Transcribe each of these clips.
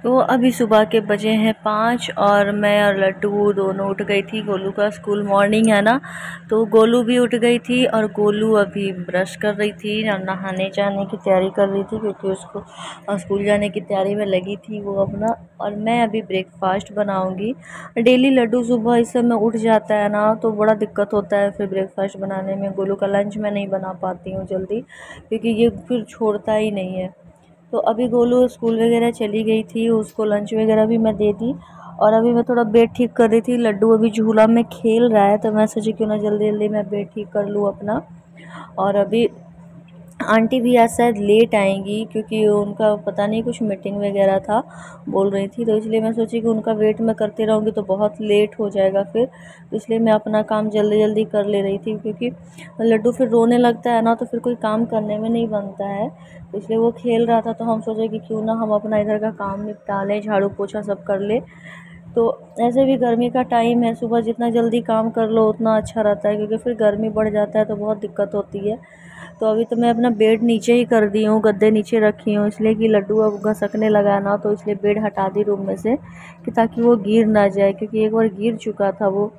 तो अभी सुबह के बजे हैं 5 और मैं और लड्डू दोनों उठ गई थी। गोलू का स्कूल मॉर्निंग है ना, तो गोलू भी उठ गई थी और गोलू अभी ब्रश कर रही थी और नहाने जाने की तैयारी कर रही थी, क्योंकि उसको स्कूल जाने की तैयारी में लगी थी वो अपना। और मैं अभी ब्रेकफास्ट बनाऊंगी। डेली लड्डू सुबह इस समय उठ जाता है ना, तो बड़ा दिक्कत होता है फिर ब्रेकफास्ट बनाने में। गोलू का लंच मैं नहीं बना पाती हूँ जल्दी, क्योंकि ये फिर छोड़ता ही नहीं है। तो अभी गोलू स्कूल वगैरह चली गई थी, उसको लंच वगैरह भी मैं दे दी। और अभी मैं थोड़ा बेड ठीक कर रही थी। लड्डू अभी झूला में खेल रहा है, तो मैं सोची क्यों ना जल्दी जल्दी मैं बेड ठीक कर लूँ अपना। और अभी आंटी भी आज शायद लेट आएंगी, क्योंकि उनका पता नहीं कुछ मीटिंग वगैरह था बोल रही थी, तो इसलिए मैं सोची कि उनका वेट मैं करती रहूँगी तो बहुत लेट हो जाएगा फिर। तो इसलिए मैं अपना काम जल्दी जल्दी कर ले रही थी, क्योंकि लड्डू फिर रोने लगता है ना, तो फिर कोई काम करने में नहीं बनता है। तो इसलिए वो खेल रहा था, तो हम सोचे कि क्यों ना हम अपना इधर का काम निपटा लें, झाड़ू पोछा सब कर ले। तो ऐसे भी गर्मी का टाइम है, सुबह जितना जल्दी काम कर लो उतना अच्छा रहता है, क्योंकि फिर गर्मी बढ़ जाता है तो बहुत दिक्कत होती है। तो अभी तो मैं अपना बेड नीचे ही कर दी हूँ, गद्दे नीचे रखी हूँ, इसलिए कि लड्डू अब घसकने लगा ना, तो इसलिए बेड हटा दी रूम में से, कि ताकि वो गिर ना जाए, क्योंकि एक बार गिर चुका था वो,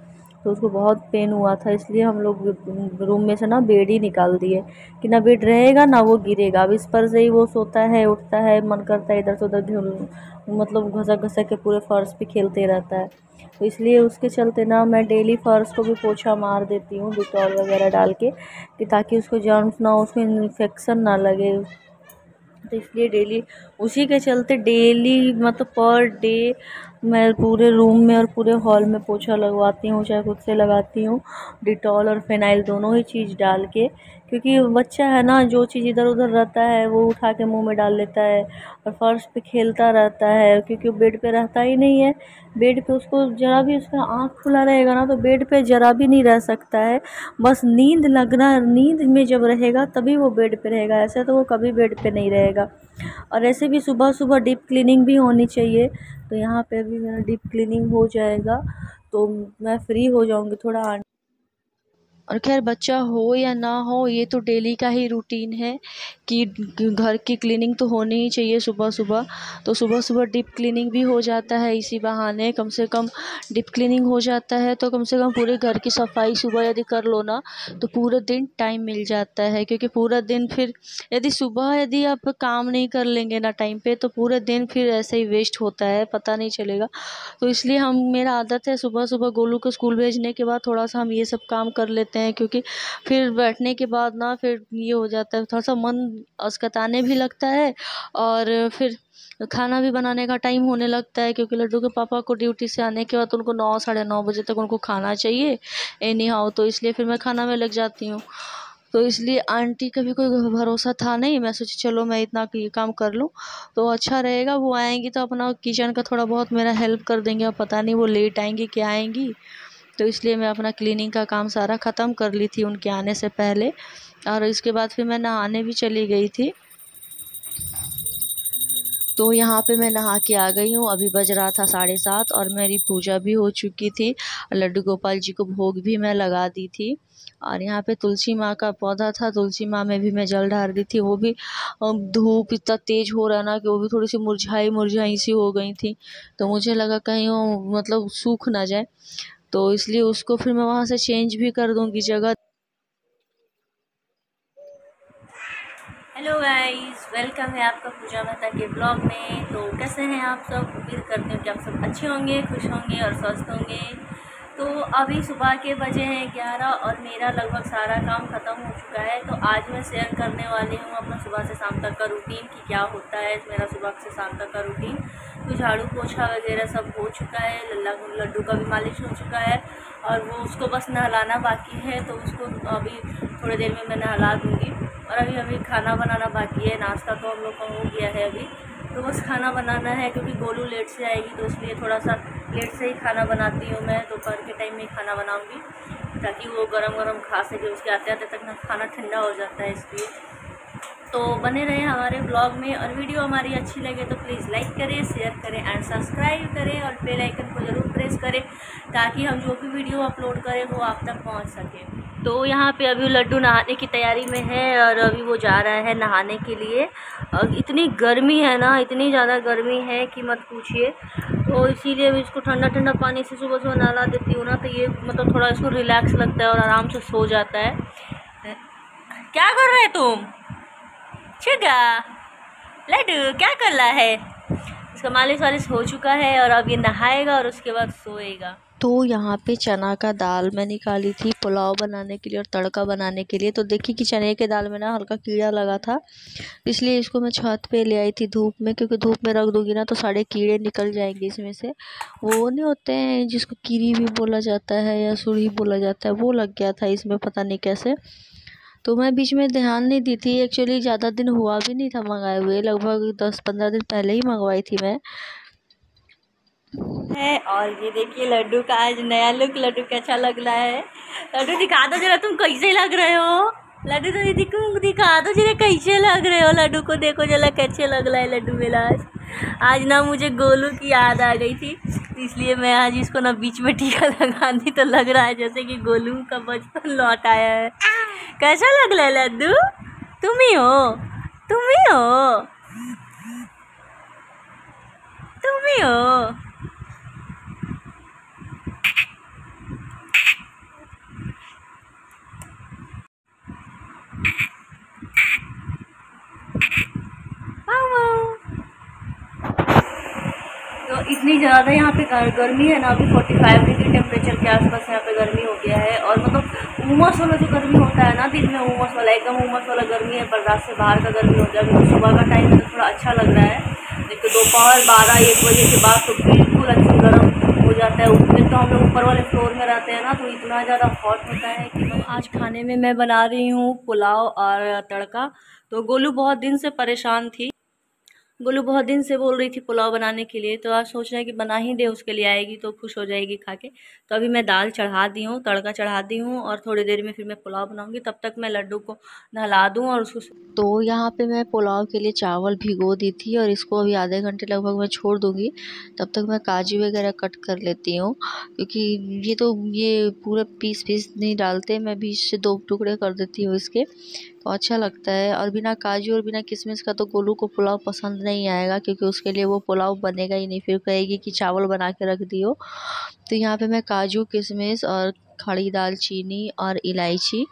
तो उसको बहुत पेन हुआ था। इसलिए हम लोग रूम में से ना बेड ही निकाल दिए, कि ना बेड रहेगा ना वो गिरेगा। अब इस पर से ही वो सोता है, उठता है, मन करता है इधर से उधर मतलब घसक घसक के पूरे फर्श पे खेलते रहता है। तो इसलिए उसके चलते ना मैं डेली फर्श को भी पोछा मार देती हूँ डिटॉल वगैरह डाल के, कि ताकि उसको जर्म्स ना हो, उसको इन्फेक्शन ना लगे। तो इसलिए डेली उसी के चलते डेली मतलब पर डे मैं पूरे रूम में और पूरे हॉल में पोछा लगवाती हूँ, चाहे खुद से लगाती हूँ, डिटॉल और फिनाइल दोनों ही चीज़ डाल के। क्योंकि बच्चा है ना, जो चीज़ इधर उधर रहता है वो उठा के मुंह में डाल लेता है, और फर्श पे खेलता रहता है, क्योंकि वो बेड पे रहता ही नहीं है। बेड पे उसको ज़रा भी उसका आँख खुला रहेगा ना, तो बेड पे ज़रा भी नहीं रह सकता है। बस नींद लगना, नींद में जब रहेगा तभी वो बेड पे रहेगा, ऐसे तो वो कभी बेड पे नहीं रहेगा। और ऐसे भी सुबह सुबह डीप क्लीनिंग भी होनी चाहिए, तो यहाँ पे भी मेरा डीप क्लीनिंग हो जाएगा, तो मैं फ्री हो जाऊँगी थोड़ा। और खैर बच्चा हो या ना हो, ये तो डेली का ही रूटीन है कि घर की क्लीनिंग तो होनी ही चाहिए सुबह सुबह। तो सुबह सुबह डीप क्लीनिंग भी हो जाता है, इसी बहाने कम से कम डीप क्लीनिंग हो जाता है, तो कम से कम पूरे घर की सफाई सुबह यदि कर लो ना, तो पूरे दिन टाइम मिल जाता है। क्योंकि पूरा दिन फिर यदि आप काम नहीं कर लेंगे ना टाइम पे, तो पूरे दिन फिर ऐसे ही वेस्ट होता है, पता नहीं चलेगा। तो इसलिए मेरा आदत है सुबह सुबह गोलू को स्कूल भेजने के बाद थोड़ा सा हम ये सब काम कर लेते हैं, क्योंकि फिर बैठने के बाद ना फिर ये हो जाता है, थोड़ा सा मन अस्कताने भी लगता है, और फिर खाना भी बनाने का टाइम होने लगता है, क्योंकि लड्डू के पापा को ड्यूटी से आने के बाद उनको 9 साढ़े 9 बजे तक उनको खाना चाहिए एनी हाउ। तो इसलिए फिर मैं खाना में लग जाती हूँ। तो इसलिए आंटी का भी कोई भरोसा था नहीं, मैं सोची चलो मैं इतना ये काम कर लूँ तो अच्छा रहेगा। वो आएंगी तो अपना किचन का थोड़ा बहुत मेरा हेल्प कर देंगे, अब पता नहीं वो लेट आएंगी क्या आएंगी। तो इसलिए मैं अपना क्लीनिंग का काम सारा ख़त्म कर ली थी उनके आने से पहले, और इसके बाद फिर मैं नहाने भी चली गई थी। तो यहाँ पे मैं नहा के आ गई हूँ, अभी बज रहा था 7:30 और मेरी पूजा भी हो चुकी थी। लड्डू गोपाल जी को भोग भी मैं लगा दी थी। और यहाँ पे तुलसी माँ का पौधा था, तुलसी माँ में भी मैं जल ढार दी थी। वो भी धूप इतना तेज हो रहा ना कि वो भी थोड़ी सी मुरझाई मुरझाई सी हो गई थी, तो मुझे लगा कहीं वो मतलब सूख ना जाए, तो इसलिए उसको फिर मैं वहाँ से चेंज भी कर दूँगी जगह। हेलो गाइस, वेलकम है आपका पूजा मेहता के ब्लॉग में। तो कैसे हैं आप सब? उम्मीद करती हूँ कि आप सब अच्छे होंगे, खुश होंगे और स्वस्थ होंगे। तो अभी सुबह के बजे हैं 11 और मेरा लगभग सारा काम ख़त्म हो चुका है। तो आज मैं शेयर करने वाली हूँ अपना सुबह से शाम तक का रूटीन, कि क्या होता है मेरा सुबह से शाम तक का रूटीन। तो झाड़ू पोछा वगैरह सब हो चुका है, लड्डू का भी मालिश हो चुका है, और वो उसको बस नहलाना बाकी है, तो उसको अभी थोड़ी देर में मैं नहला दूँगी। और अभी खाना बनाना बाकी है, नाश्ता तो हम लोग का हो गया है अभी, तो बस खाना बनाना है, क्योंकि गोलू लेट से आएगी, तो इसलिए थोड़ा सा लेट से ही खाना बनाती हूँ मैं। दोपहर के टाइम में खाना बनाऊँगी ताकि वो गरम गरम खा सके, उसके आते आते तक ना खाना ठंडा हो जाता है इसलिए। तो बने रहें हमारे ब्लॉग में, और वीडियो हमारी अच्छी लगे तो प्लीज़ लाइक करें, शेयर करें एंड सब्सक्राइब करें, और बेल आइकन को ज़रूर प्रेस करें, ताकि हम जो भी वीडियो अपलोड करें वो आप तक पहुँच सके। तो यहाँ पे अभी लड्डू नहाने की तैयारी में है और अभी वो जा रहा है नहाने के लिए। और इतनी गर्मी है ना, इतनी ज़्यादा गर्मी है कि मत पूछिए। तो इसीलिए मैं इसको ठंडा ठंडा पानी से सुबह सुबह नहला देती हूँ ना, तो ये मतलब थोड़ा इसको रिलैक्स लगता है और आराम से सो जाता है। क्या कर रहे तुम छुगा? लड्डू क्या कर रहा है? इसका मालिश वालिश हो चुका है और अब ये नहाएगा और उसके बाद सोएगा। तो यहाँ पे चना का दाल मैं निकाली थी पुलाव बनाने के लिए और तड़का बनाने के लिए। तो देखिए कि चने के दाल में ना हल्का कीड़ा लगा था, इसलिए इसको मैं छत पे ले आई थी धूप में, क्योंकि धूप में रख दूँगी ना तो सारे कीड़े निकल जाएंगे इसमें से। वो नहीं होते हैं जिसको कीरी भी बोला जाता है या सुरही बोला जाता है, वो लग गया था इसमें, पता नहीं कैसे। तो मैं बीच में ध्यान नहीं दी थी। एक्चुअली ज़्यादा दिन हुआ भी नहीं था मंगाए हुए, लगभग 10-15 दिन पहले ही मंगवाई थी मैं। है और ये देखिए लड्डू का आज नया लुक, लड्डू कैसा लग रहा है? लड्डू दिखा दो जरा तुम कैसे लग रहे हो। लड्डू तो दीदी को दिखा दो जरा कैसे लग रहे हो। लड्डू को देखो जरा कैसे लग रहा है लड्डू मेरा आज ना मुझे गोलू की याद आ गई थी, इसलिए मैं आज इसको ना बीच में टीका लगा दी, तो लग रहा है जैसे कि गोलू का बचपन लौट आया है। कैसा लग रहा है लड्डू? तुम ही हो, तुम ही हो, तुम ही हो। तो इतनी ज़्यादा यहाँ पे गर्मी है ना, अभी 45 डिग्री टेम्परेचर के आसपास यहाँ पे गर्मी हो गया है। और मतलब उमस वाला जो गर्मी होता है ना, दिन में उमस वाला, एकदम उमस वाला गर्मी है, बर्दाश्त से बाहर का गर्मी हो जाएगा। तो सुबह का टाइम तो थोड़ा अच्छा लग रहा है, नहीं तो दोपहर 12-1 बजे के बाद तो बिल्कुल अच्छा गर्म हो जाता है। उसमें तो हम लोग ऊपर वाले फ्लोर में रहते हैं ना, तो इतना ज़्यादा हॉट होता है कि आज खाने में मैं बना रही हूँ पुलाव और तड़का। तो गोलू बहुत दिन से परेशान थी, गोलू बहुत दिन से बोल रही थी पुलाव बनाने के लिए, तो आज सोच रहे हैं कि बना ही दे उसके लिए, आएगी तो खुश हो जाएगी खा के। तो अभी मैं दाल चढ़ा दी हूँ, तड़का चढ़ा दी हूँ और थोड़ी देर में फिर मैं पुलाव बनाऊँगी। तब तक मैं लड्डू को नहला दूँ और उसको। तो यहाँ पे मैं पुलाव के लिए चावल भिगो दी थी और इसको अभी आधे घंटे लगभग मैं छोड़ दूँगी। तब तक मैं काजू वगैरह कट कर लेती हूँ, क्योंकि ये पूरा पीस नहीं डालते, मैं बीच से 2 टुकड़े कर देती हूँ इसके, तो अच्छा लगता है। और बिना काजू और बिना किशमिश का तो गोलू को पुलाव पसंद नहीं आएगा, क्योंकि उसके लिए वो पुलाव बनेगा ही नहीं, फिर कहेगी कि चावल बना के रख दियो। तो यहाँ पे मैं काजू, किशमिश और खड़ी दालचीनी और इलायची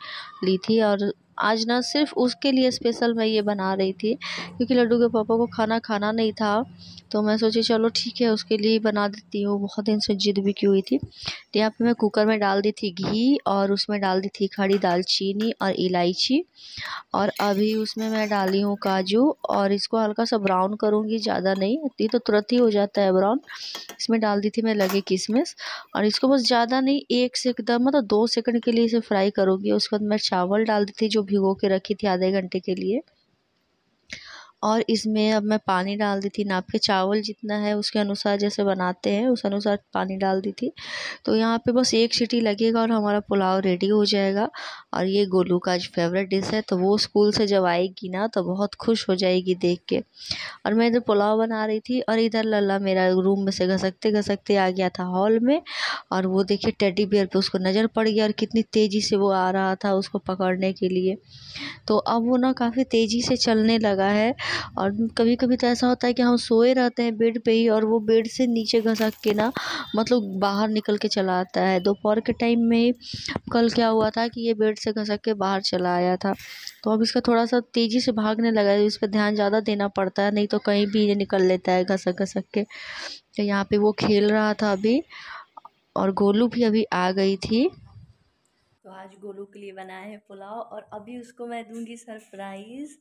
ली थी। और आज ना सिर्फ उसके लिए स्पेशल मैं ये बना रही थी, क्योंकि लड्डू के पापा को खाना नहीं था, तो मैं सोची चलो ठीक है उसके लिए ही बना देती हूँ, बहुत दिन से जिद भी की हुई थी। तो यहाँ पे मैं कुकर में डाल दी थी घी और उसमें डाल दी थी खड़ी दालचीनी और इलायची, और अभी उसमें मैं डाली हूँ काजू और इसको हल्का सा ब्राउन करूँगी, ज़्यादा नहीं, ये तो तुरंत ही हो जाता है ब्राउन। इसमें डाल दी थी मैं लगे किशमिश और इसको बस ज़्यादा नहीं, 1 से एकदम मतलब 2 सेकंड के लिए इसे फ्राई करूँगी। उसके बाद मैं चावल डाल दी थी जो भिगो के रखी थी आधे घंटे के लिए, और इसमें अब मैं पानी डाल दी थी नाप के, चावल जितना है उसके अनुसार जैसे बनाते हैं उस अनुसार पानी डाल दी थी। तो यहाँ पे बस 1 सीटी लगेगा और हमारा पुलाव रेडी हो जाएगा। और ये गोलू का आज फेवरेट डिश है, तो वो स्कूल से जब आएगी ना तो बहुत खुश हो जाएगी देख के। और मैं इधर पुलाव बना रही थी और इधर लल्ला मेरा रूम में से घसकते आ गया था हॉल में, और वो देखिए टेडी बियर पे उसको नज़र पड़ गया और कितनी तेज़ी से वो आ रहा था उसको पकड़ने के लिए। तो अब वो ना काफ़ी तेज़ी से चलने लगा है। और कभी कभी तो ऐसा होता है कि हम सोए रहते हैं बेड पे ही और वो बेड से नीचे घसक के ना मतलब बाहर निकल के चला आता है। दोपहर के टाइम में ही कल क्या हुआ था कि ये बेड से घसक के बाहर चला आया था। तो अब इसका थोड़ा सा तेज़ी से भागने लगा है, इस पर ध्यान ज़्यादा देना पड़ता है, नहीं तो कहीं भी ये निकल लेता है घसक घसक के। तो यहाँ पे वो खेल रहा था अभी, और गोलू भी अभी आ गई थी। तो आज गोलू के लिए बनाया है पुलाव और अभी उसको मैं दूंगी सरप्राइज।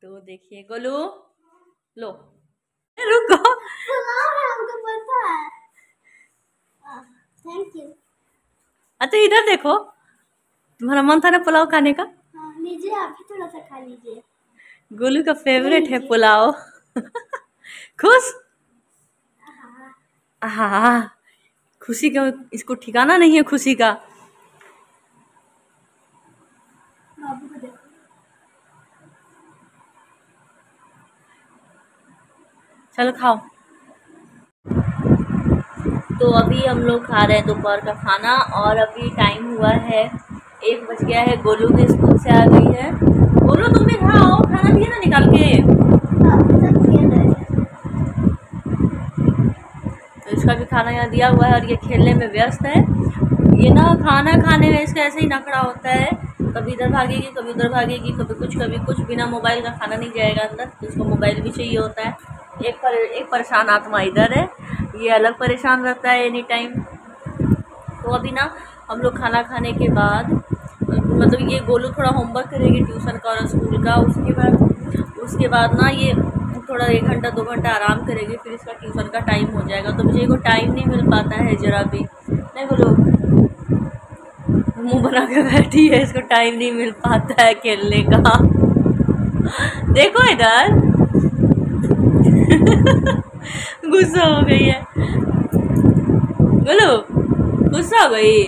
तो देखिए गोलू, लो रुको, हमको पता है। Thank you. अच्छा इधर देखो, तुम्हारा मन था ना पुलाव खाने का, लीजिए आप भी थोड़ा सा खा लीजिए। गोलू का फेवरेट है पुलाव। खुश? हाँ, खुशी का इसको ठिकाना नहीं है खुशी का। बाबू को देखो। चलो खाओ। तो अभी हम लोग खा रहे हैं दोपहर का खाना और अभी टाइम हुआ है 1 बज गया है, गोलू भी स्कूल से आ गई है। गोलू तुम भी खाओ, खाना दिया ना निकाल के। तो इसका भी खाना यहाँ दिया हुआ है और ये खेलने में व्यस्त है। ये ना खाना खाने में इसका ऐसे ही नखड़ा होता है, कभी इधर भागेगी कभी उधर भागेगी, कभी कुछ। बिना मोबाइल का खाना नहीं जाएगा अंदर, तो इसको मोबाइल भी चाहिए होता है। एक परेशान आत्मा इधर है, ये अलग परेशान रहता है एनी टाइम। तो अभी ना हम लोग खाना खाने के बाद, मतलब ये गोलू थोड़ा होमवर्क करेगी ट्यूशन का और स्कूल का। उसके बाद ना ये थोड़ा 1 घंटा 2 घंटा आराम करेगी, फिर इसका ट्यूशन का टाइम हो जाएगा। तो मुझे को टाइम नहीं मिल पाता है ज़रा भी। नहीं बोलो, मुंह बना के बैठी है, इसको टाइम नहीं मिल पाता है खेलने का। देखो इधर गुस्सा हो गई है। बोलो, गुस्सा हो गई।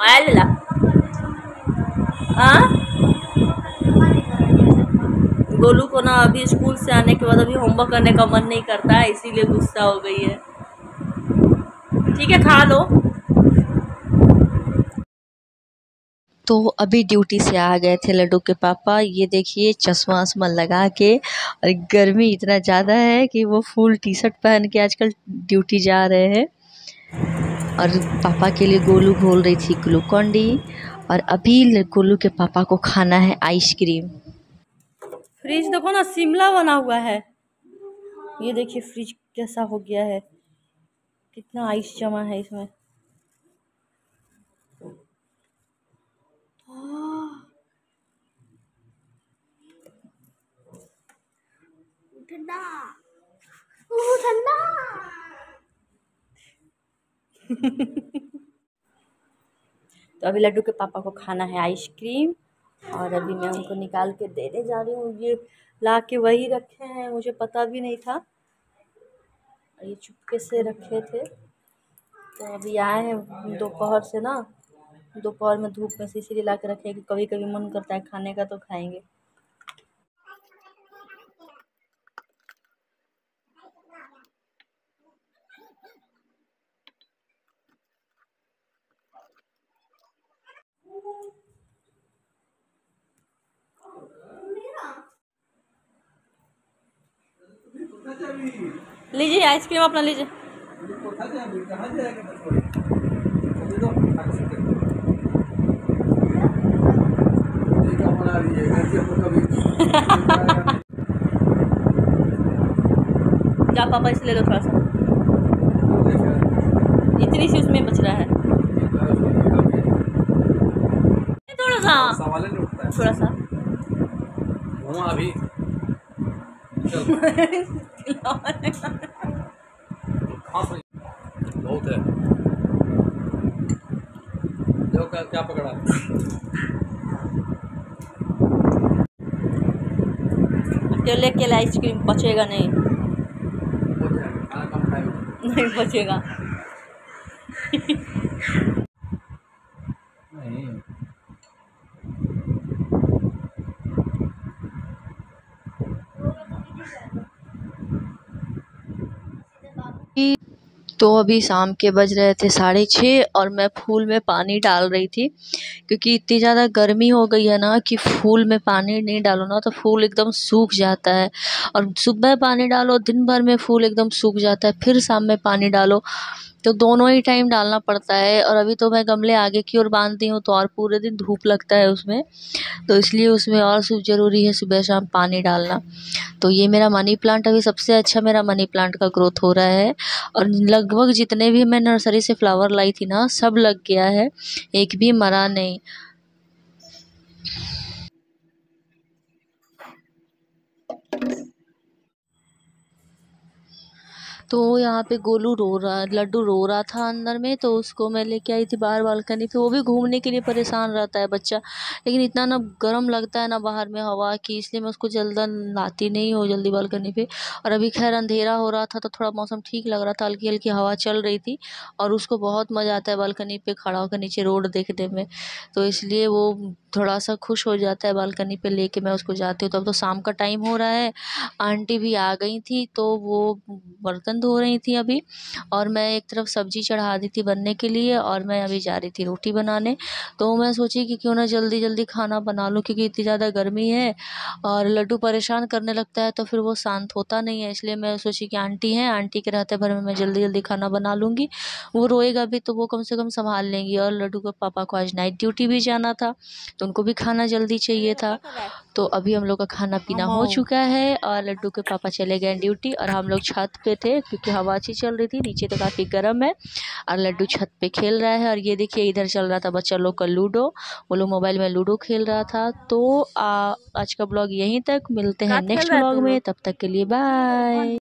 आया लेला। हाँ, गोलू को ना अभी स्कूल से आने के बाद अभी होमवर्क करने का मन नहीं करता है, इसीलिए गुस्सा हो गई है। ठीक है, खा लो। तो अभी ड्यूटी से आ गए थे लड्डू के पापा। ये देखिए चश्मा वश्मा लगा के, और गर्मी इतना ज़्यादा है कि वो फुल टी शर्ट पहन के आजकल ड्यूटी जा रहे हैं। और पापा के लिए गोलू घोल रही थी ग्लूकॉन डी, और अभी गोलू के पापा को खाना है आइसक्रीम। फ्रिज देखो ना, शिमला बना हुआ है। ये देखिए फ्रिज कैसा हो गया है, कितना आइस जमा है इसमें। ठंडा ठंडा। तो अभी लड्डू के पापा को खाना है आइसक्रीम, और अभी मैं उनको निकाल के देने जा रही हूँ। ये ला के वही रखे हैं, मुझे पता भी नहीं था, ये चुपके से रखे थे। तो अभी आए हैं दोपहर से ना, दोपहर में धूप में से इसीलिए ला के रखे हैं कि कभी कभी मन करता है खाने का तो खाएंगे। लीजिए आइसक्रीम अपना लीजिए। जा पापा इसे ले लो थोड़ा सा, इतनी सी उसमें बच रहा है। थोड़ा सा, थोड़ा सा अभी बहुत है। जो क्या पकड़ा अकेले अकेले आइसक्रीम बचेगा नहीं, खाना कम खाएगा नहीं बचेगा। नहीं। तो अभी शाम के बज रहे थे 6:30, और मैं फूल में पानी डाल रही थी, क्योंकि इतनी ज़्यादा गर्मी हो गई है ना कि फूल में पानी नहीं डालो ना तो फूल एकदम सूख जाता है। और सुबह पानी डालो, दिन भर में फूल एकदम सूख जाता है, फिर शाम में पानी डालो, तो दोनों ही टाइम डालना पड़ता है। और अभी तो मैं गमले आगे की ओर बांध दी हूँ, तो और पूरे दिन धूप लगता है उसमें, तो इसलिए उसमें और ज़रूरी है सुबह शाम पानी डालना। तो ये मेरा मनी प्लांट अभी सबसे अच्छा मेरा मनी प्लांट का ग्रोथ हो रहा है, और लगभग जितने भी मैं नर्सरी से फ्लावर लाई थी ना सब लग गया है, एक भी मरा नहीं। तो यहाँ पे लड्डू रो रहा था अंदर में, तो उसको मैं लेके आई थी बाहर बालकनी पे। वो भी घूमने के लिए परेशान रहता है बच्चा, लेकिन इतना ना गर्म लगता है ना बाहर में हवा की, इसलिए मैं उसको लाती नहीं हूँ जल्दी बालकनी पे। और अभी खैर अंधेरा हो रहा था तो थोड़ा मौसम ठीक लग रहा था, हल्की हल्की हवा चल रही थी, और उसको बहुत मज़ा आता है बालकनी पे खड़ा होकर नीचे रोड देखने में, तो इसलिए वो थोड़ा सा खुश हो जाता है। बालकनी पे लेके मैं उसको जाती हूँ। तो अब तो शाम का टाइम हो रहा है, आंटी भी आ गई थी, तो वो बर्तन धो रही थी अभी, और मैं एक तरफ सब्जी चढ़ा दी थी बनने के लिए और मैं अभी जा रही थी रोटी बनाने। तो मैं सोची कि क्यों ना जल्दी जल्दी खाना बना लूँ, क्योंकि इतनी ज़्यादा गर्मी है और लड्डू परेशान करने लगता है तो फिर वो शांत होता नहीं है। इसलिए मैं सोची कि आंटी हैं, आंटी के रहते भर में मैं जल्दी जल्दी खाना बना लूँगी, वो रोएगा भी तो वो कम से कम संभाल लेंगी। और लड्डू के पापा को आज नाइट ड्यूटी भी जाना था तो उनको भी खाना जल्दी चाहिए था। तो अभी हम लोग का खाना पीना हो चुका है और लड्डू के पापा चले गए ड्यूटी और हम लोग छत पे थे क्योंकि हवा अच्छी चल रही थी, नीचे तो काफ़ी गर्म है। और लड्डू छत पे खेल रहा है और ये देखिए इधर चल रहा था बच्चा लोग का लूडो, वो लोग मोबाइल में लूडो खेल रहा था। तो आज का ब्लॉग यहीं तक, मिलते हैं नेक्स्ट ब्लॉग में, तब तक के लिए बाय।